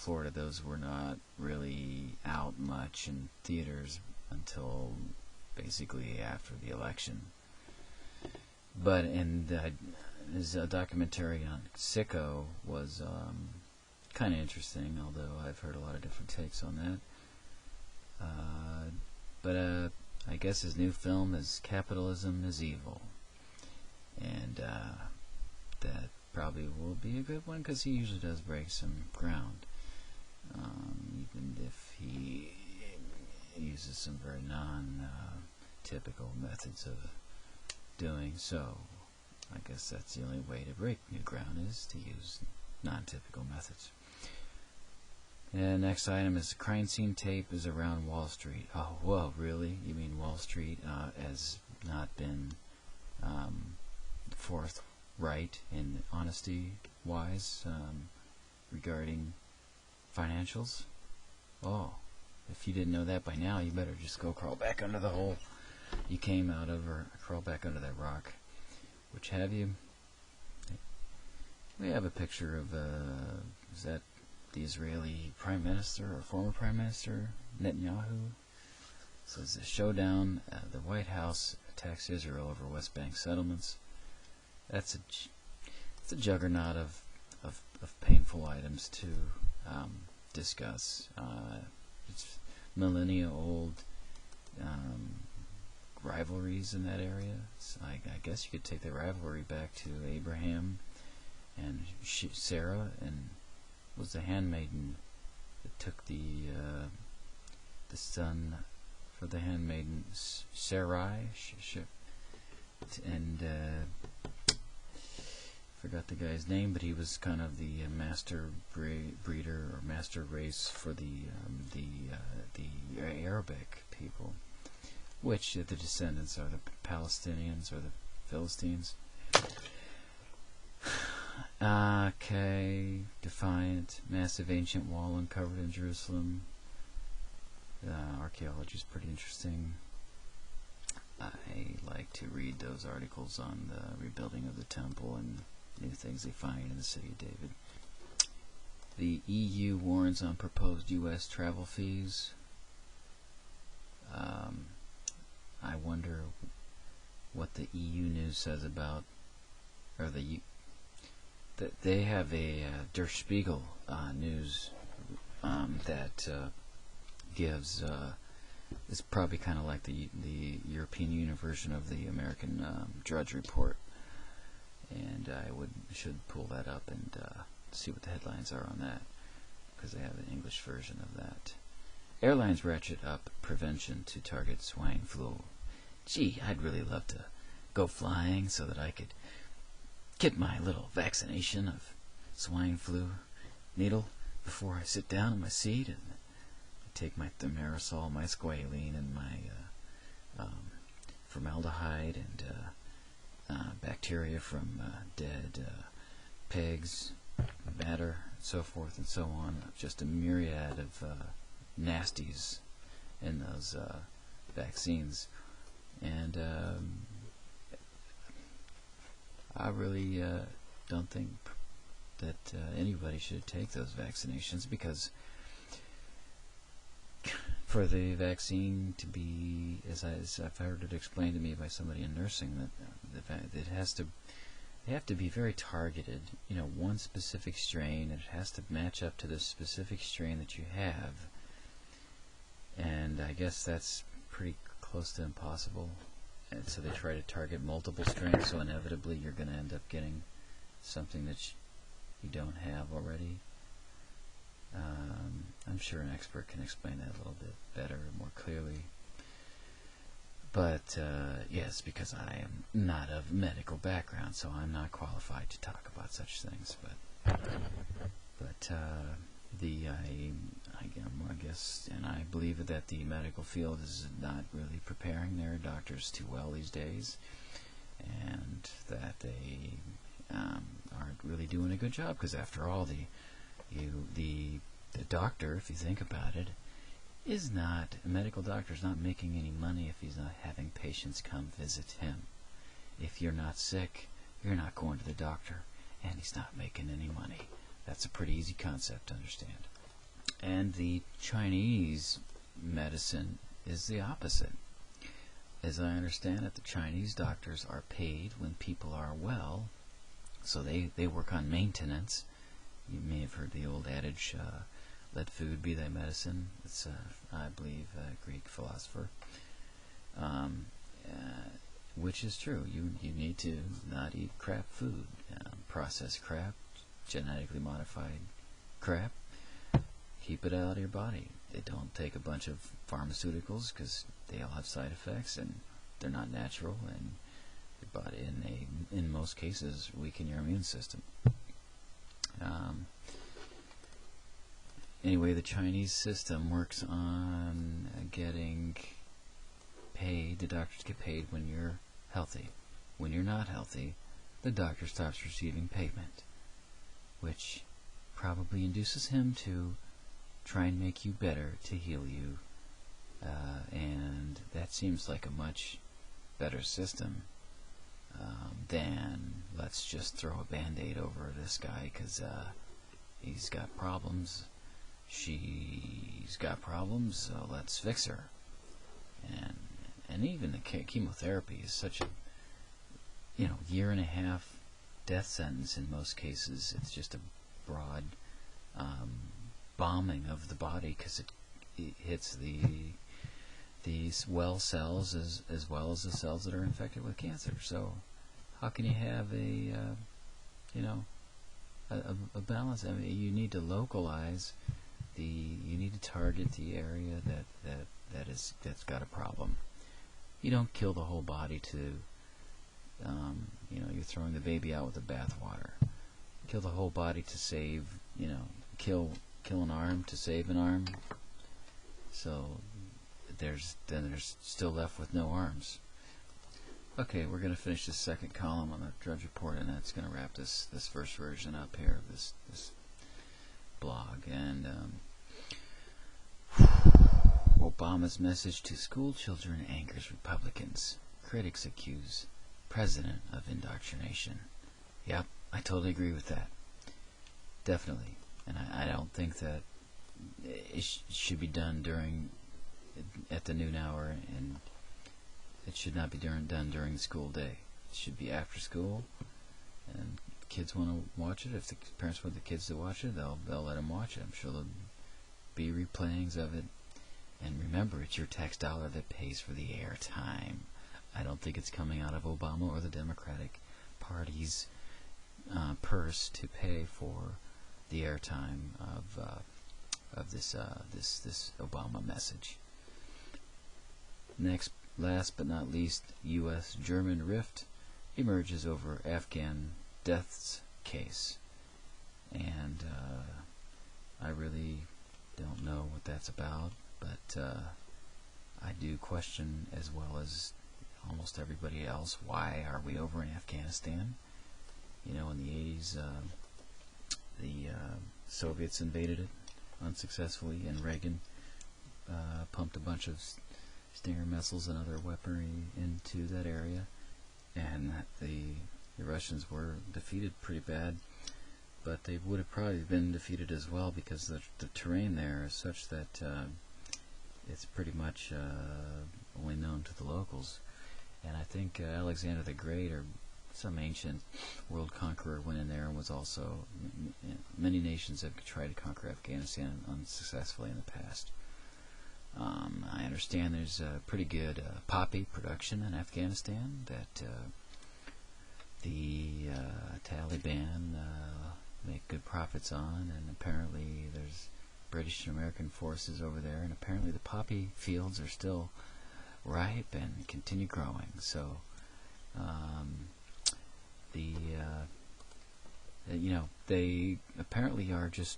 Florida, those were not really out much in theaters until basically after the election. But his documentary on Sicko was kind of interesting, although I've heard a lot of different takes on that. But I guess his new film is Capitalism is Evil, and that probably will be a good one because he usually does break some ground, even if he uses some very non-typical methods of doing so. I guess that's the only way to break new ground, is to use non-typical methods. And next item is the crime scene tape is around Wall Street. Oh, whoa, really? You mean Wall Street has not been forthright in honesty-wise regarding financials? Oh, if you didn't know that by now, you better just go crawl back under the hole you came out of, or crawl back under that rock. Which have you? We have a picture of, is that the Israeli Prime Minister or former Prime Minister, Netanyahu? So it's a showdown. The White House attacks Israel over West Bank settlements. It's a juggernaut of painful items to discuss. It's millennia-old rivalries in that area. So I guess you could take the rivalry back to Abraham and Sarah, and was the handmaiden that took the son for the handmaiden Sarai, and forgot the guy's name, but he was kind of the master breeder or master race for the Arabic people, which the descendants are the Palestinians or the Philistines. Okay, Defiant, massive ancient wall uncovered in Jerusalem. Archaeology is pretty interesting. I like to read those articles on the rebuilding of the temple and new things they find in the city of David. The EU warns on proposed U.S. travel fees. I wonder what the EU news says about, or they have a Der Spiegel news that gives, it's probably kind of like the European Union version of the American Drudge Report, and I should pull that up and see what the headlines are on that, because they have an English version of that. Airlines ratchet up prevention to target swine flu. Gee, I'd really love to go flying so that I could get my little vaccination of swine flu needle before I sit down in my seat, and take my thimerosal, my squalene, and my formaldehyde and bacteria from dead pigs, matter, and so forth and so on. Just a myriad of nasties in those vaccines. And I really don't think that anybody should take those vaccinations, because for the vaccine to be, as I've heard it explained to me by somebody in nursing, that they have to be very targeted. You know, one specific strain, and it has to match up to the specific strain that you have. And I guess that's pretty close to impossible. And so they try to target multiple strains, so inevitably you're going to end up getting something that you don't have already. I'm sure an expert can explain that a little bit better, more clearly. But yes, because I am not of medical background, so I'm not qualified to talk about such things. But I guess, and I believe that the medical field is not really preparing their doctors too well these days, and that they aren't really doing a good job, because after all, the doctor, if you think about it, a medical doctor is not making any money if he's not having patients come visit him. If you're not sick, you're not going to the doctor, and he's not making any money. That's a pretty easy concept to understand. And the Chinese medicine is the opposite. As I understand it, the Chinese doctors are paid when people are well, so they work on maintenance. You may have heard the old adage, let food be thy medicine. It's, I believe, a Greek philosopher. Which is true. You need to not eat crap food, processed crap, genetically modified crap. Keep it out of your body. They don't take a bunch of pharmaceuticals because they all have side effects and they're not natural, and your body, in most cases, weaken your immune system. Anyway, the Chinese system works on getting paid. The doctors get paid when you're healthy. When you're not healthy, the doctor stops receiving payment, which probably induces him to try and make you better, to heal you, and that seems like a much better system than let's just throw a band-aid over this guy because he's got problems, she's got problems, so let's fix her. And even the chemotherapy is such a year and a half death sentence in most cases. It's just a broad bombing of the body because it hits these well cells as well as the cells that are infected with cancer. So how can you have a balance? I mean, you need to localize you need to target the area that's got a problem. You don't kill the whole body to you're throwing the baby out with the bathwater. Kill the whole body to save, kill an arm to save an arm. So there's still left with no arms. Okay, we're going to finish this second column on the Drudge Report, and that's going to wrap this first version up here of this blog. And Obama's message to school children angers Republicans. Critics accuse President of indoctrination. Yep, I totally agree with that. Definitely. And I don't think that it should be done at the noon hour, and it should not be done during the school day. It should be after school, and kids want to watch it. If the parents want the kids to watch it, they'll let them watch it. I'm sure there'll be replayings of it. And remember, it's your tax dollar that pays for the airtime. I don't think it's coming out of Obama or the Democratic Party's purse to pay for the airtime of this Obama message. Next, last but not least, U.S.-German rift emerges over Afghan deaths case, and I really don't know what that's about, but I do question, as well as almost everybody else, why are we over in Afghanistan? In the 80s, the Soviets invaded it unsuccessfully, and Reagan pumped a bunch of Stinger missiles and other weaponry into that area, and the Russians were defeated pretty bad, but they would have probably been defeated as well because the terrain there is such that it's pretty much only known to the locals. And I think Alexander the Great, or some ancient world conqueror, went in there and was also... Many nations have tried to conquer Afghanistan unsuccessfully in the past. I understand there's a pretty good poppy production in Afghanistan that the Taliban make good profits on, and apparently there's British and American forces over there, and apparently the poppy fields are still ripe and continue growing. So they apparently are just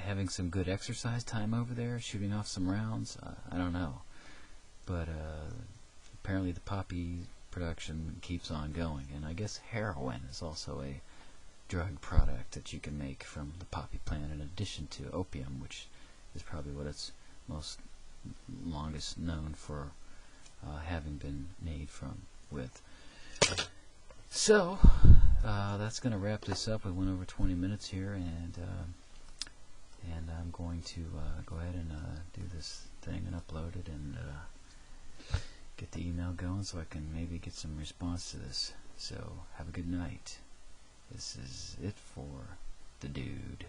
having some good exercise time over there, shooting off some rounds. I don't know, but apparently the poppy production keeps on going, and I guess heroin is also a drug product that you can make from the poppy plant, in addition to opium, which is probably what it's most longest known for having been made with. So that's going to wrap this up. We went over 20 minutes here, and I'm going to go ahead and do this thing and upload it and get the email going so I can maybe get some response to this. So have a good night. This is it for the dude.